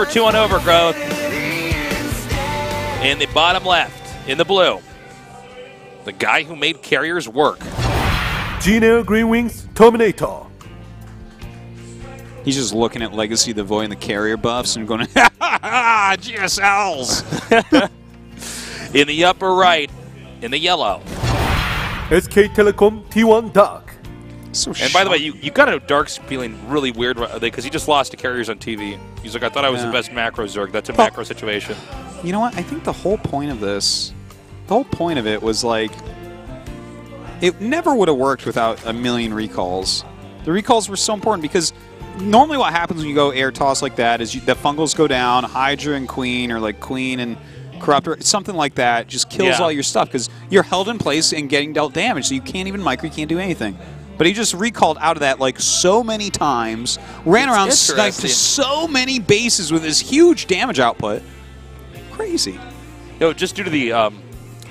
number 2 on Overgrowth. In the bottom left, in the blue, the guy who made carriers work. GNL Green Wings Terminator. He's just looking at Legacy the Void and the carrier buffs and going, ha ha ha, GSLs. In the upper right, in the yellow. SK Telecom T1 Dark. So And by the way, you got to know Dark's feeling really weird because he just lost to carriers on TV. He's like, I thought I was the best macro Zerg. That's a macro situation. You know what? I think the whole point of this, the whole point of it was like, it never would have worked without a million recalls. The recalls were so important because normally what happens when you go air toss like that is the fungals go down, Hydra and Queen, or like Queen and Corruptor, something like that, just kills all your stuff because you're held in place and getting dealt damage, so you can't even micro, you can't do anything. But he just recalled out of that like so many times, ran around, sniped to so many bases with his huge damage output. Crazy. Yo, just due to the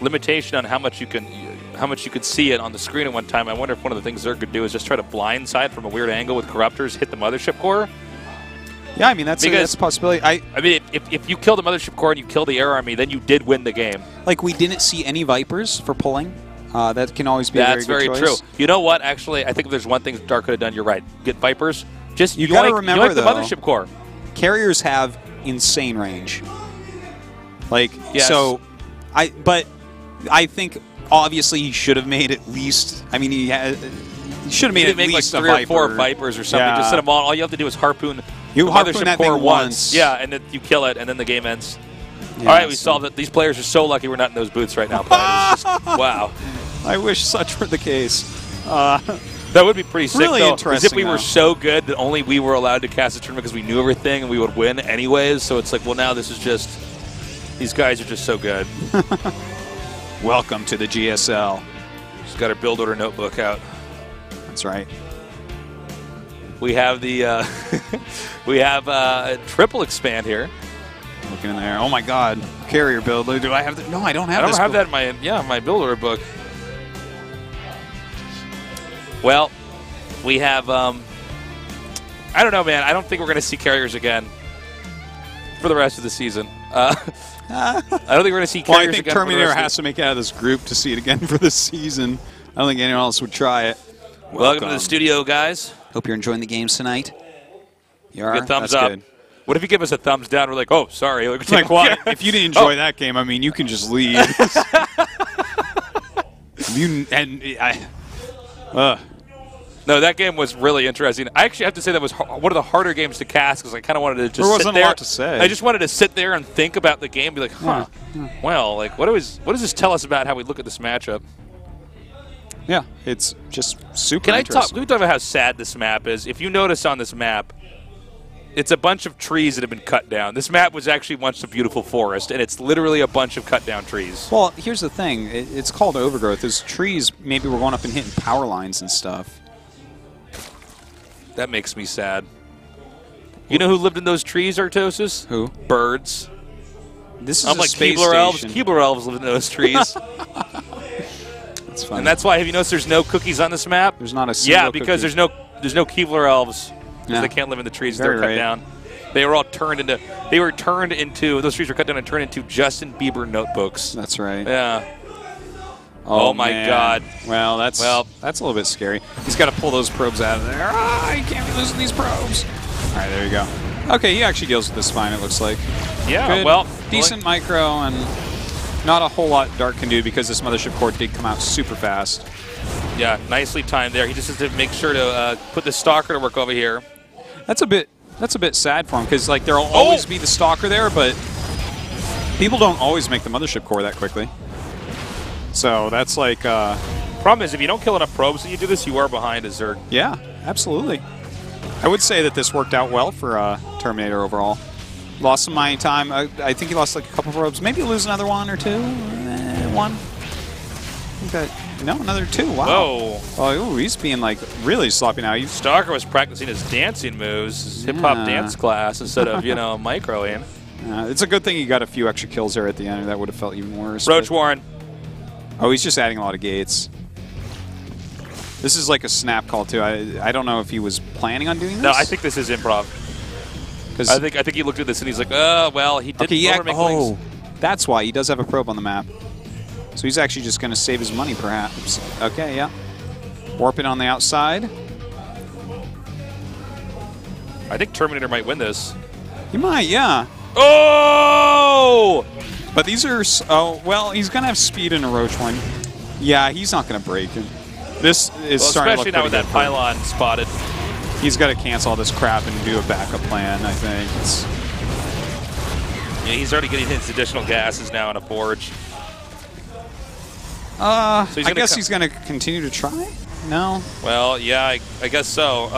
limitation on how much you could see it on the screen at one time, I wonder if one of the things Zerg could do is just try to blindside from a weird angle with Corruptors, hit the Mothership Core. Yeah, I mean, that's a possibility. I mean, if you kill the Mothership Core and you kill the Air Army, then you did win the game. Like, we didn't see any Vipers for pulling. That can always be a very good choice. That's very true. You know what? Actually, I think if there's one thing Dark could have done, you're right. Get Vipers. Just you got to remember, the Mothership Core. Carriers have insane range. Like, yes. So, but I think obviously he should have made at least. I mean, he should have made at least like 3 or 4 Vipers or something. Just set them all. All you have to do is harpoon. You the harpoon Mothership that Core thing once. Yeah, and then you kill it, and then the game ends. Yeah, all right, we saw that these players are so lucky we're not in those booths right now. Just, wow. I wish such were the case. That would be pretty sick, really though. interesting. As if we were so good that only we were allowed to cast a tournament because we knew everything and we would win anyways. So it's like, well, now this is just, these guys are just so good. Welcome to the GSL. Just got our build order notebook out. That's right. We have the triple expand here. Looking in there. Oh my God! Carrier build. Do I have that? No, I don't have. I don't have that in my build order book. Well, we have. I don't know, man. I don't think we're going to see carriers again for the rest of the season. I don't think we're going to see carriers again. I think Terminator has to make it out of this group to see it again for this season. I don't think anyone else would try it. Welcome to the studio, guys. Hope you're enjoying the games tonight. You are? Good thumbs up. Good. What if you give us a thumbs down? We're like, oh, sorry. Like, well, if you didn't enjoy that game, I mean, you can just leave. No, that game was really interesting. I actually have to say that was one of the harder games to cast because I kind of wanted to just sit there. There wasn't a lot to say. I just wanted to sit there and think about the game and be like, huh, well, like, what does this tell us about how we look at this matchup? Yeah, it's just super interesting. Can we talk about how sad this map is? If you notice on this map, it's a bunch of trees that have been cut down. This map was actually once a beautiful forest, and it's literally a bunch of cut down trees. Well, here's the thing. It's called overgrowth. Those trees maybe were going up and hitting power lines and stuff. That makes me sad. You know who lived in those trees, Artosis? Who? Birds. This is I'm like Keebler Elves. Keebler Elves live in those trees. That's funny. And that's why, have you noticed there's no cookies on this map? There's not a single because there's no Keebler Elves. Because they can't live in the trees. They're cut down. They were all turned into. Those trees were cut down and turned into Justin Bieber notebooks. That's right. Yeah. Oh my God. Well, that's a little bit scary. He's got to pull those probes out of there. Ah, you can't be losing these probes. All right, there you go. Okay, he actually deals with the spine, it looks like. Yeah, good, well. Decent micro and not a whole lot Dark can do because this Mothership Core did come out super fast. Yeah, nicely timed there. He just has to make sure to put the Stalker to work over here. That's a bit sad for him because like there'll always be the Stalker there, but people don't always make the Mothership Core that quickly. So that's like. Problem is, if you don't kill enough probes and you do this, you are behind as Zerg. Yeah, absolutely. I would say that this worked out well for Terminator overall. Lost some mining time. I think he lost like a couple probes. Maybe lose another one or two. One. I think that. No, another 2. Wow. Whoa. Oh, he's being like really sloppy now. Stalker was practicing his dancing moves, his hip-hop dance class, instead of, microing. It's a good thing he got a few extra kills there at the end, or that would have felt even worse. Roach Warren. Oh, he's just adding a lot of gates. This is like a snap call, too. I don't know if he was planning on doing this. No, I think this is improv. I think he looked at this and he's like, well, he didn't overmake wings. That's why. He does have a probe on the map. So he's actually just going to save his money, perhaps. Okay, yeah. Warp it on the outside. I think Terminator might win this. He might, yeah. Oh! But these are... Oh, well, he's going to have speed in a Roach one. Yeah, he's not going to break it. This is starting to look especially now with that pylon spotted. He's got to cancel all this crap and do a backup plan, I think. Yeah, he's already getting his additional gases now in a forge. So I guess he's going to continue to try? No? Well, yeah, I guess so.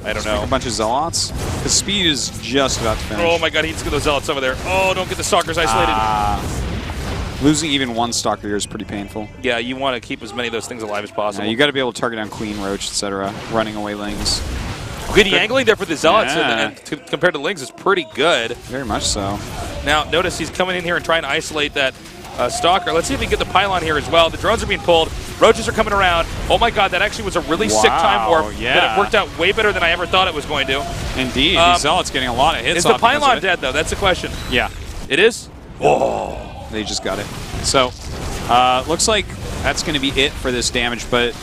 I don't know. A bunch of Zealots? Because speed is just about to finish. Oh my god, he needs to get those Zealots over there. Oh, don't get the Stalkers isolated. Losing even one Stalker here is pretty painful. Yeah, you want to keep as many of those things alive as possible. Yeah, you got to be able to target down Queen, Roach, etc. Running away Lings. Good angling there for the Zealots, and compared to Lings is pretty good. Very much so. Now, notice he's coming in here and trying to isolate that Stalker. Let's see if we can get the pylon here as well. The drones are being pulled. Roaches are coming around. Oh my god, that actually was a really sick time warp. Yeah. It worked out way better than I ever thought it was going to. Indeed. The Zealot's getting a lot of hits. Is the pylon dead, though? That's the question. Yeah. It is? Oh. They just got it. So, looks like that's going to be it for this damage, but...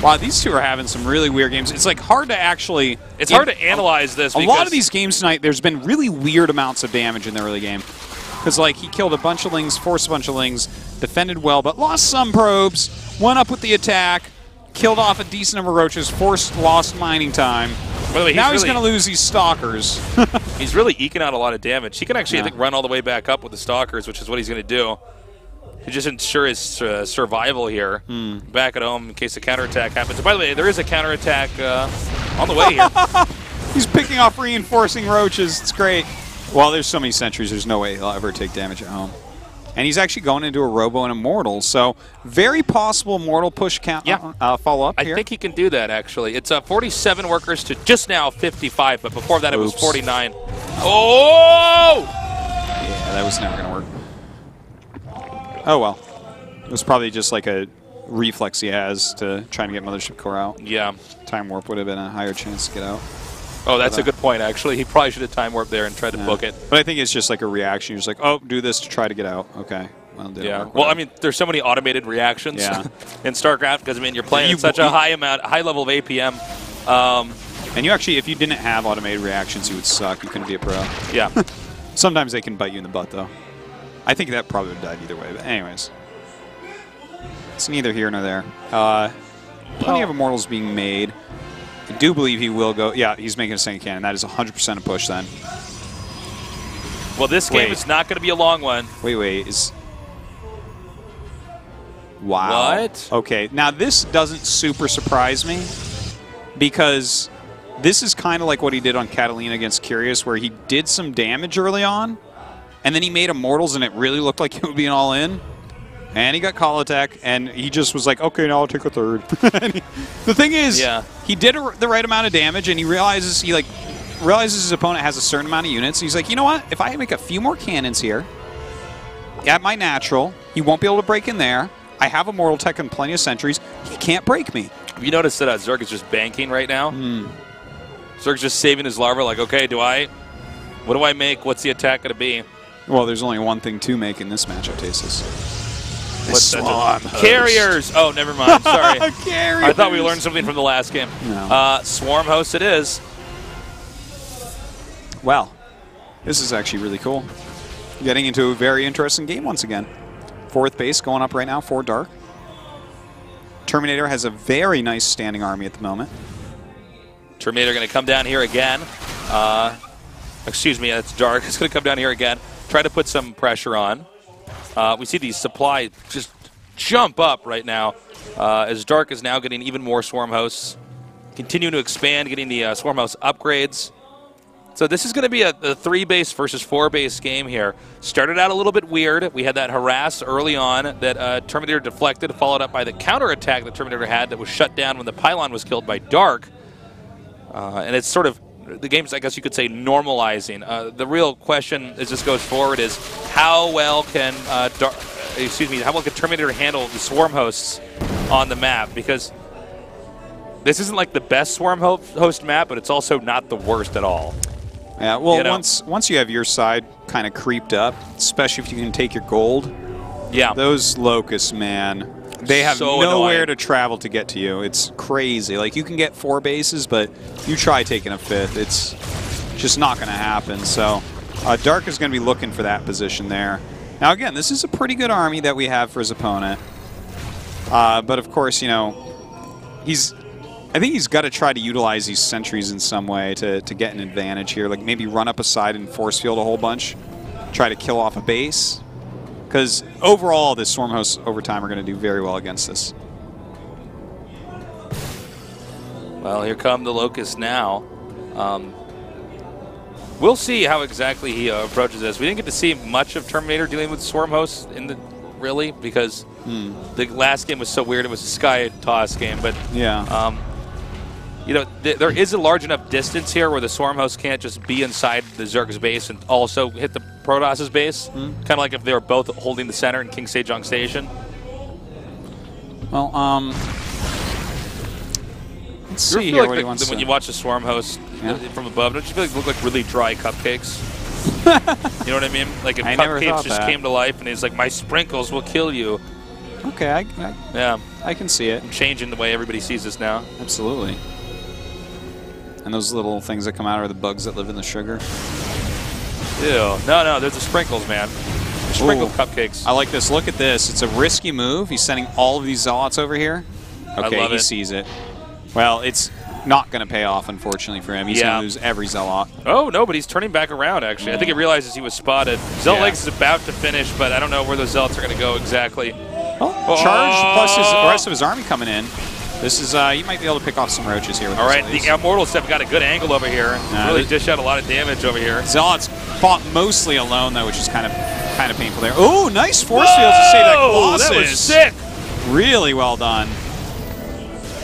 Wow, these two are having some really weird games. It's like hard to actually... It's hard to analyze this. A lot of these games tonight, there's been really weird amounts of damage in the early game. Because, like, he killed a bunch of Lings, forced a bunch of Lings, defended well, but lost some probes, went up with the attack, killed off a decent number of Roaches, lost mining time. By the way, now he's going to lose these Stalkers. He's really eking out a lot of damage. He can actually, I think, run all the way back up with the Stalkers, which is what he's going to do. To just ensure his survival here, back at home in case a counterattack happens. And by the way, there is a counterattack on the way here. He's picking off reinforcing Roaches. It's great. Well, there's so many sentries, there's no way he'll ever take damage at home. And he's actually going into a Robo and Immortal, so very possible Immortal push count follow-up here. I think he can do that, actually. It's 47 workers to just now 55, but before that it was 49. Oh! Yeah, that was never going to work. Oh, well. It was probably just like a reflex he has to try and get Mothership Core out. Yeah. Time Warp would have been a higher chance to get out. Oh, that's a good point, actually. He probably should have time warped there and tried to book it. But I think it's just like a reaction. You're just like, oh, do this to try to get out. Okay. Well, well, I mean, there's so many automated reactions in StarCraft because, I mean, you're playing at such a high level of APM. And you actually, if you didn't have automated reactions, you would suck. You couldn't be a pro. Yeah. Sometimes they can bite you in the butt, though. I think that probably would have died either way. But anyways. It's neither here nor there. Plenty of Immortals being made. I do believe he will go. Yeah, he's making a second cannon. That is 100% a push then. Well, this game is not going to be a long one. Wait. Wow. What? Okay. Now, this doesn't super surprise me because this is kind of like what he did on Catalina against Curious, where he did some damage early on, and then he made Immortals, and it really looked like it would be an all-in. And he got Call Attack, and he just was like, okay, now I'll take a third. The thing is, he did the right amount of damage, and he realizes his opponent has a certain amount of units. He's like, you know what? If I make a few more cannons here, at my natural, he won't be able to break in there. I have Immortal Tech and plenty of sentries. He can't break me. Have you noticed that Zerg is just banking right now? Zerg's just saving his larva, like, okay, what do I make? What's the attack going to be? Well, there's only one thing to make in this matchup, Tasis. Carriers! Oh, never mind. Sorry. Carriers! I thought we learned something from the last game. No. Swarm host it is. Well, this is actually really cool. Getting into a very interesting game once again. 4th base going up right now, 4 Dark. Terminator has a very nice standing army at the moment. Terminator going to come down here again. Excuse me, that's Dark. It's going to come down here again. Try to put some pressure on. We see these supply just jump up right now as Dark is now getting even more Swarm Hosts. Continuing to expand, getting the Swarm Host upgrades. So this is going to be a 3-base versus 4-base game here. Started out a little bit weird. We had that harass early on that Terminator deflected, followed up by the counterattack that Terminator had that was shut down when the pylon was killed by Dark. And it's sort of, the game's, I guess you could say, normalizing. The real question as this goes forward is how well can Terminator handle the Swarm Hosts on the map? Because This isn't like the best Swarm host map, but it's also not the worst at all. Yeah, well, You know? once you have your side kind of creeped up, especially if you can take your gold, Yeah. those locusts, man, they have So nowhere annoying. to travel to get to you. It's crazy. Like, you can get 4 bases, but you try taking a 5th. It's just not going to happen. So Dark is going to be looking for that position there. Now, again, this is a pretty good army that we have for his opponent. But, of course, you know, I think he's got to try to utilize these sentries in some way to get an advantage here. Like, maybe run up a side and force field a whole bunch. Try to kill off a base. Because overall, the Swarm hosts over time are going to do very well against this. Well, here come the Locusts now. We'll see how exactly he approaches this. We didn't get to see much of Terminator dealing with Swarm hosts in the really because the last game was so weird. It was a Sky Toss game, but Yeah. you know, there is a large enough distance here where the Swarm host can't just be inside the Zerg's base and also hit the Protoss's base. Kind of like if they were both holding the center in King Sejong Station. Well, let's You see feel here like what he wants when to... you watch a Swarm host Yeah. from above, don't you feel like they look like really dry cupcakes? You know what I mean? Like if I never cupcakes thought just that. came to life and it's like, my sprinkles will kill you. Okay, Yeah, I can see it. I'm changing the way everybody sees this now. Absolutely. And those little things that come out are the bugs that live in the sugar. Ew. No, there's the sprinkles, man. Sprinkled Ooh. cupcakes. I like this. Look at this. It's a risky move. He's sending all of these Zealots over here. Okay, love he it. sees it. Well, it's not going to pay off, unfortunately, for him. He's going to lose every Zealot. Oh, no, but he's turning back around, actually. I think he realizes he was spotted. Zealot Legs is about to finish, but I don't know where those Zealots are going to go exactly. Charge plus the rest of his army coming in. This is, you might be able to pick off some roaches here with All this right, at least. the Immortals have got a good angle over here. Nah, Really this- dish out a lot of damage over here. Zealots fought mostly alone, though, which is kind of painful there. Oh, nice force field to save that Colossus. That was sick. Really well done.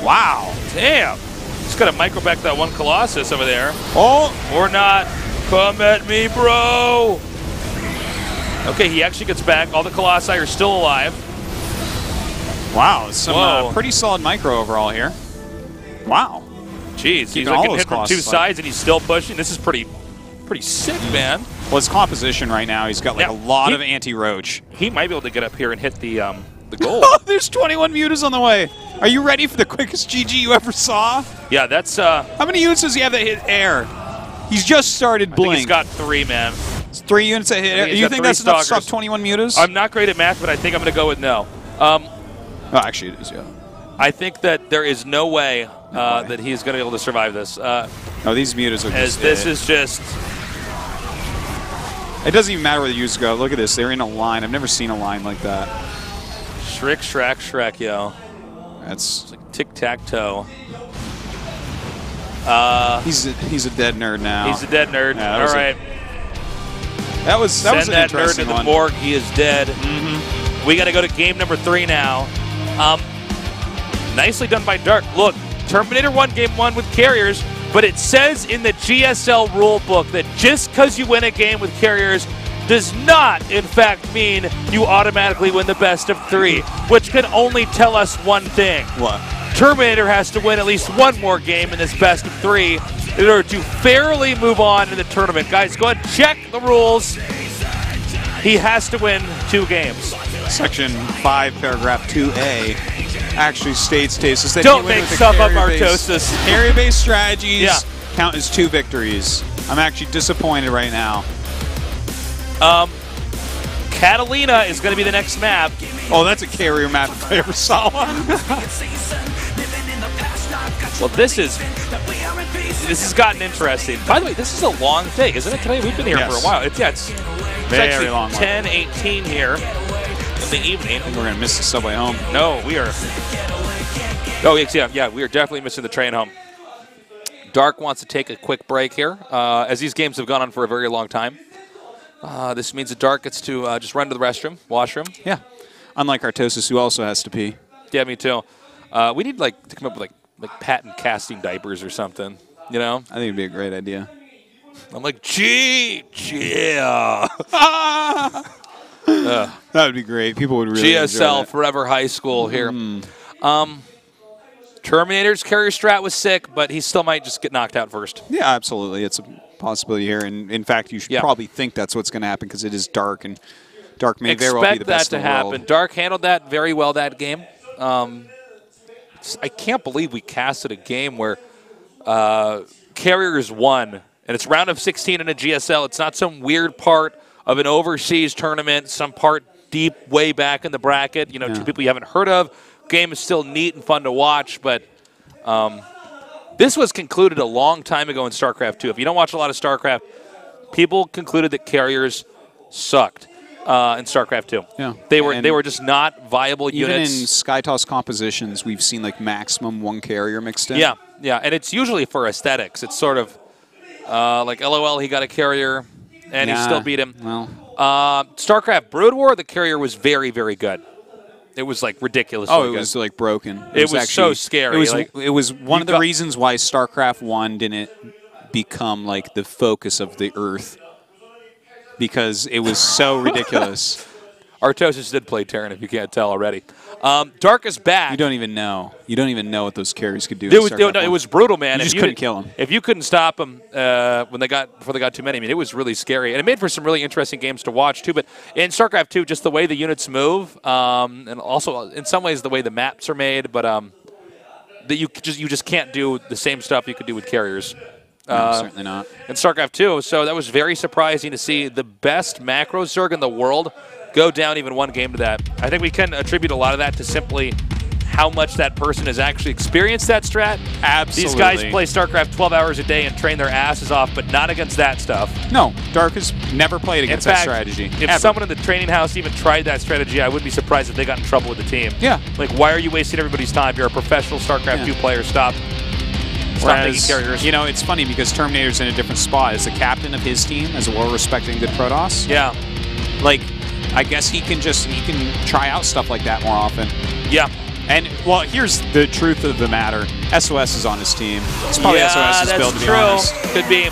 Wow. Damn. Just got to micro back that one Colossus over there. Oh, Or not. Come at me, bro. Okay, he actually gets back. All the Colossi are still alive. wow. Some Whoa. pretty solid micro overall here. Wow. Jeez, he's Keeping like all getting those hit from two Colossus alive. sides and he's still pushing. This is pretty sick, man. Well, his composition right now, he's got like Yeah, a lot he- of anti-roach. He might be able to get up here and hit the goal. Oh, there's 21 mutas on the way. Are you ready for the quickest GG you ever saw? Yeah, that's How many units does he have that hit air? He's just started I think blink. he's got 3, man. 3 units that hit air. he's You got think 3 that's enough to stop stalkers. 21 mutas? I'm not great at math, but I think I'm going to go with no. oh, actually, it is, yeah. I think that there is no way that he's going to be able to survive this. No, these mutas are As just this it. is just... It doesn't even matter where the units go. Look at this. They're in a line. I've never seen a line like that. Shrek, yo. That's... Tic-tac-toe. He's a dead nerd now. He's a dead nerd. Yeah, that All was right. That was Send an that nerd to interesting the one. morgue. He is dead. We got to go to game number 3 now. Nicely done by Dark. Look, Terminator 1 game 1 with carriers, but it says in the GSL rulebook that just because you win a game with carriers does not, in fact, mean you automatically win the best of 3, which can only tell us one thing. What? Terminator has to win at least one more game in this best of 3 in order to fairly move on in the tournament. Guys, go ahead and check the rules. He has to win 2 games. Section 5, paragraph 2A actually states that Don't you win make with the stuff up, carrier-based- Artosis. Carrier-based strategies Yeah. count as 2 victories. I'm actually disappointed right now. Catalina is going to be the next map. Oh, that's a carrier map if I ever saw one. Well, this has gotten interesting. By the way, this is a long thing, isn't it? Today we've been here Yes. for a while. It's Very actually long one. 10:18 here in the evening. We're going to miss the subway home. No, we are. Oh, yeah, we are definitely missing the train home. Dark wants to take a quick break here, as these games have gone on for a very long time. This means that Dark gets to just run to the restroom, washroom. Yeah. Unlike Artosis, who also has to pee. Yeah, me too. We need to come up with like patent casting diapers or something. You know? I think it'd be a great idea. I'm like, gee, yeah. That would be great. People would really enjoy GSL that. Forever High School here. Terminator's carrier strat was sick, but he still might just get knocked out first. Yeah, absolutely. It's a possibility here. And in fact, you should probably think that's what's going to happen because it is Dark, and Dark may very well be the best in the world. Expect that to happen. Dark handled that very well that game. I can't believe we casted a game where Carriers won, and it's round of 16 in a GSL. It's not some weird part of an overseas tournament, some part deep way back in the bracket, two people you haven't heard of. Game is still neat and fun to watch, but this was concluded a long time ago in StarCraft II. If you don't watch a lot of StarCraft, people concluded that Carriers sucked in StarCraft II. Yeah. They were just not viable units. Even in SkyToss compositions, we've seen like maximum one carrier mixed in. Yeah, yeah, and it's usually for aesthetics. It's sort of like LOL, he got a carrier, and he still beat him. Well. StarCraft Brood War, the carrier was very, very good. It was like ridiculously good. Oh, it was like broken. It was actually so scary. It was one of the reasons why StarCraft 1 didn't become like the focus of the Earth, because it was so ridiculous. Artosis did play Terran, if you can't tell already. Dark is back. You don't even know. You don't even know what those carries could do. It was brutal, man. You just couldn't kill them. If you couldn't stop them before they got too many, I mean, it was really scary. And it made for some really interesting games to watch, too. But in StarCraft 2, just the way the units move, and also in some ways the way the maps are made, but that you just can't do the same stuff you could do with carriers. No, certainly not. In StarCraft 2, so that was very surprising to see the best macro Zerg in the world go down even one game to that. I think we can attribute a lot of that to simply how much that person has actually experienced that strat. Absolutely. These guys play StarCraft 12 hours a day and train their asses off, but not against that stuff. No, Dark has never played against that strategy. If someone in the training house even tried that strategy, I wouldn't be surprised if they got in trouble with the team. Yeah. Like, why are you wasting everybody's time? You're a professional StarCraft 2 player. Stop making carriers. You know, it's funny because Terminator's in a different spot. As the captain of his team, as a well-respected and good Protoss. Yeah. Like, I guess he can try out stuff like that more often. Yeah. And, well, here's the truth of the matter. SOS is on his team. It's probably SOS's build, to be honest. Could be.